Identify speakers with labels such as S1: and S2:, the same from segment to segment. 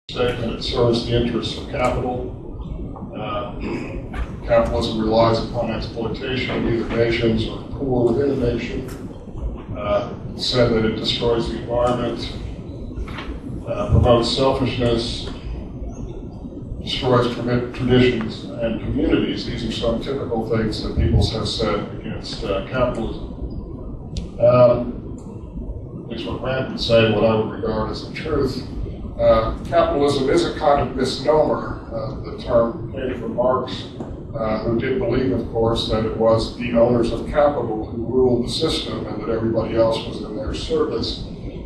S1: statement, it serves the interests of capital. Capitalism relies upon exploitation of either nations or the poor within a nation. Said that it destroys the environment, promotes selfishness, destroys traditions and communities. These are some typical things that people have said against capitalism. At least what Rand would say, what I would regard as the truth. Capitalism is a kind of misnomer. The term came from Marx, who did believe, of course, that it was the owners of capital who ruled the system and that everybody else was in their service.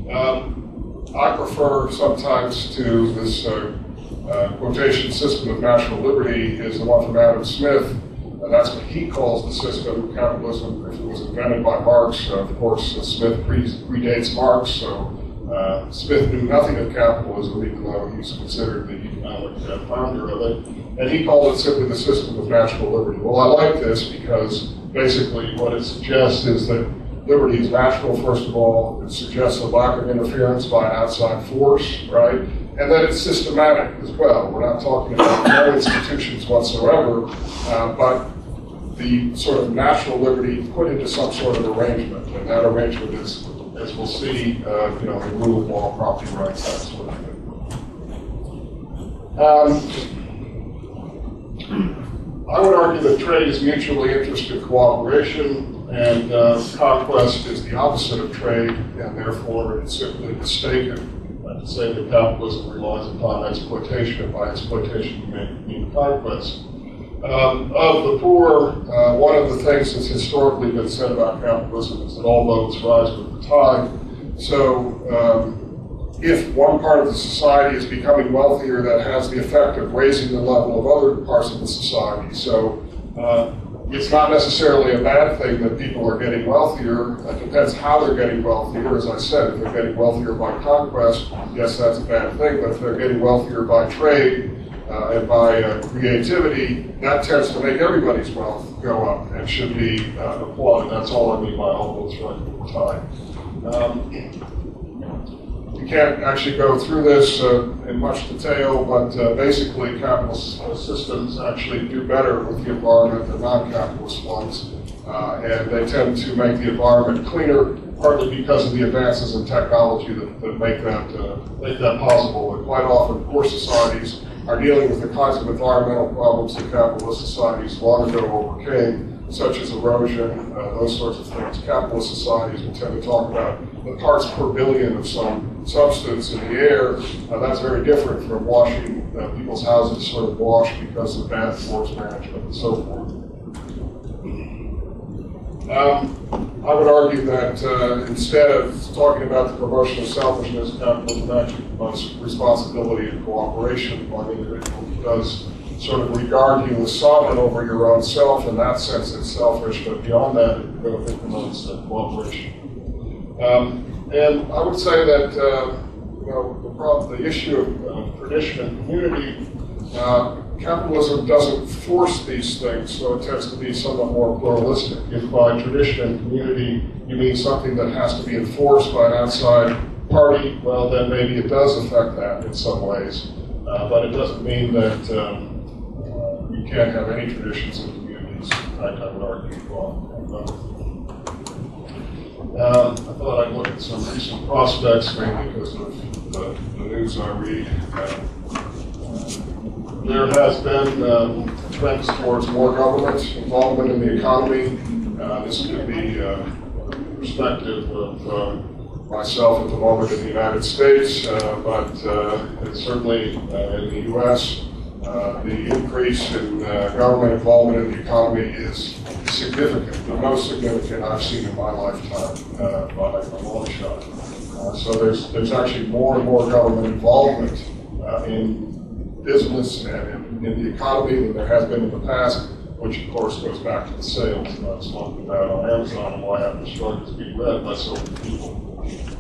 S1: I prefer sometimes to this quotation system of natural liberty is the one from Adam Smith, and that's what he calls the system of capitalism. If it was invented by Marx, of course, Smith predates Marx, so Smith knew nothing of capitalism, even though he was considered the economic founder of it. And he called it simply the system of natural liberty. Well, I like this because basically what it suggests is that liberty is natural, first of all. It suggests a lack of interference by an outside force, right? And that it's systematic as well. We're not talking about no institutions whatsoever, but the sort of natural liberty put into some sort of arrangement. And that arrangement is, as we'll see, the rule of law, property rights, that sort of thing. I would argue that trade is mutually interested cooperation, and conquest is the opposite of trade, and therefore it's simply mistaken to say that capitalism relies upon exploitation, and by exploitation you mean conquest. Of the poor, one of the things that's historically been said about capitalism is that all boats rise with the tide. So if one part of the society is becoming wealthier, that has the effect of raising the level of other parts of the society. So it's not necessarily a bad thing that people are getting wealthier. It depends how they're getting wealthier. As I said, if they're getting wealthier by conquest, yes, that's a bad thing. But if they're getting wealthier by trade and by creativity, that tends to make everybody's wealth go up and should be applauded. That's all I mean by all boats rise with the tide. We can't actually go through this in much detail, but basically capitalist systems actually do better with the environment than non-capitalist ones, and they tend to make the environment cleaner, partly because of the advances in technology that make that possible. But quite often, poor societies are dealing with the kinds of environmental problems that capitalist societies long ago overcame, such as erosion, those sorts of things. Capitalist societies will tend to talk about the parts per billion of some substance in the air. That's very different from washing people's houses sort of wash because of bad forest management and so forth. I would argue that instead of talking about the promotion of selfishness, capitalism actually promotes responsibility and cooperation by the individual. It does sort of regard you as sovereign over your own self. In that sense, it's selfish, but beyond that, it promotes cooperation. And I would say that the issue of tradition and community, capitalism doesn't force these things, so it tends to be somewhat more pluralistic. If by tradition and community you mean something that has to be enforced by an outside party, well, then maybe it does affect that in some ways. But it doesn't mean that you can't have any traditions and communities. In fact, I would argue I thought I'd look at some recent prospects, mainly because of the news I read. There has been trends towards more government involvement in the economy. This could be the perspective of myself at the moment in the United States, but certainly in the U.S., the increase in government involvement in the economy is significant, the most significant I've seen in my lifetime by a long shot. So there's actually more and more government involvement in business and in the economy than there has been in the past, which of course goes back to the sales. That's talking about on Amazon and why Apple Store is being read by so many people.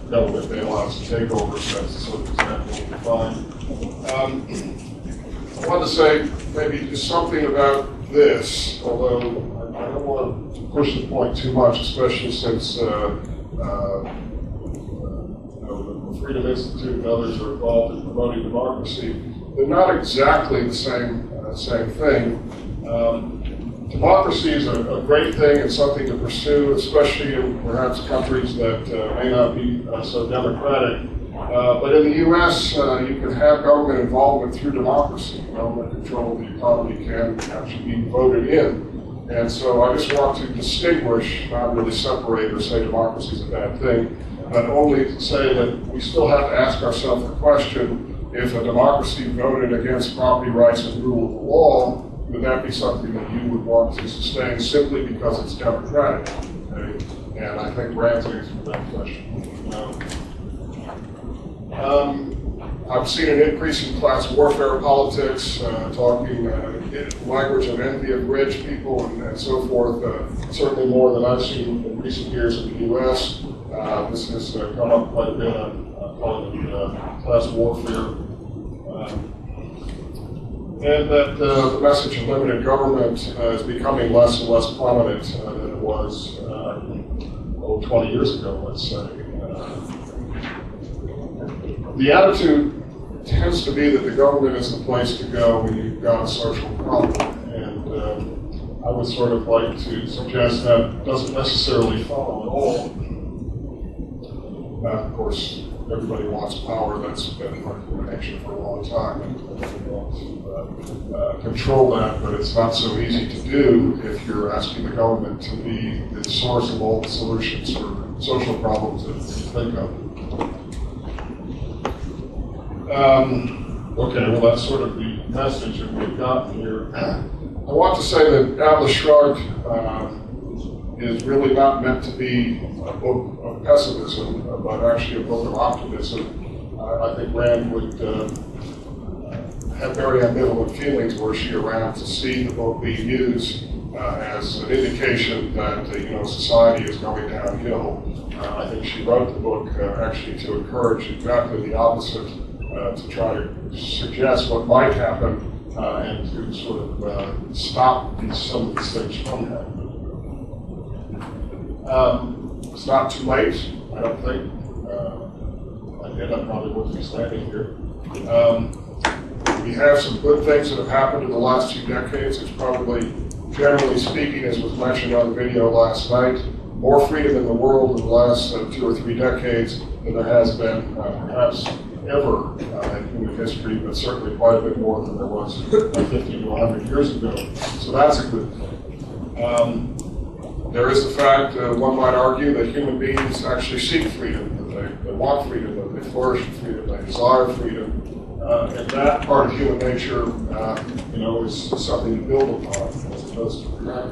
S1: Government bailouts and takeovers, that's the sort of example we find. I want to say maybe just something about this, although I don't want to push the point too much, especially since the Freedom Institute and others are involved in promoting democracy. They're not exactly the same thing. Democracy is a great thing and something to pursue, especially in perhaps countries that may not be so democratic. But in the U.S., you can have government involvement through democracy. Government control of the economy can actually be voted in. And so I just want to distinguish, not really separate or say democracy is a bad thing, but only to say that we still have to ask ourselves the question, if a democracy voted against property rights and rule of law, would that be something that you would want to sustain simply because it's democratic? Okay? And I think Rand's answered that question. I've seen an increase in class warfare politics, talking language of envy of rich people and so forth, certainly more than I've seen in recent years in the U.S. This has come up quite a bit. I'm calling it class warfare. And that the message of limited government is becoming less and less prominent than it was 20 years ago, let's say. The attitude tends to be that the government is the place to go when you've got a social problem. And I would sort of like to suggest that doesn't necessarily follow at all. Of course, everybody wants power. That's been part of human nature for a long time. And everybody wants to control that, but it's not so easy to do if you're asking the government to be the source of all the solutions for social problems that you think of. Okay, well, that's sort of the message that we've gotten here. I want to say that Atlas Shrugged is really not meant to be a book of pessimism, but actually a book of optimism. I think Rand would have very ambivalent feelings were she around to see the book being used as an indication that society is going downhill. I think she wrote the book actually to encourage exactly the opposite. To try to suggest what might happen and to sort of stop some of these things from happening. It's not too late, I don't think. Again, I probably wouldn't be standing here. We have some good things that have happened in the last 2 decades. It's probably, generally speaking, as was mentioned on the video last night, more freedom in the world in the last 2 or 3 decades than there has been perhaps ever in human history, but certainly quite a bit more than there was 50 to 100 years ago. So that's a good thing. There is the fact, one might argue, that human beings actually seek freedom, that they want freedom, that they flourish in freedom, they desire freedom. And that part of human nature, is something to build upon as opposed to prevent.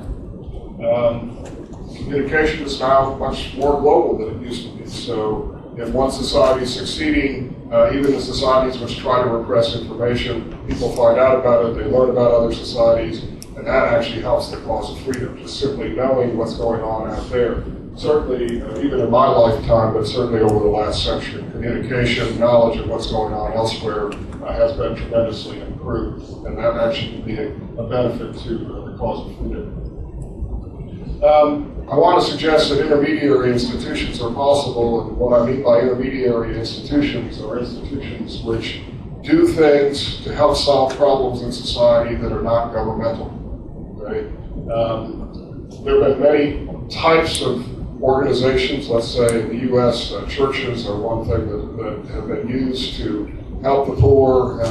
S1: Communication is now much more global than it used to be. So if one society is succeeding, even the societies which try to repress information, people find out about it, they learn about other societies, and that actually helps the cause of freedom, just simply knowing what's going on out there. Certainly, even in my lifetime, but certainly over the last century, communication, knowledge of what's going on elsewhere has been tremendously improved, and that actually can be a benefit to the cause of freedom. I want to suggest that intermediary institutions are possible, and what I mean by intermediary institutions are institutions which do things to help solve problems in society that are not governmental. Okay? There have been many types of organizations. Let's say in the U.S., churches are one thing that have been used to help the poor,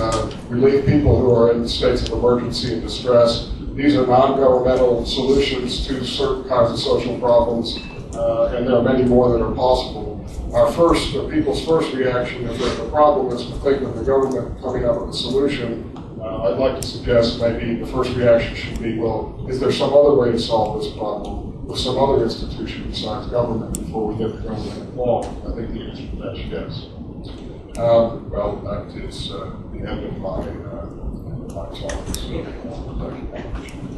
S1: relieve people who are in states of emergency and distress. These are non-governmental solutions to certain kinds of social problems, and there are many more that are possible. People's first reaction is that the problem is to think of the government coming up with a solution. I'd like to suggest maybe the first reaction should be, well, is there some other way to solve this problem with some other institution besides government before we get the government involved? I think the answer to that is yes. Well, that is the end of my talk. So, thank you.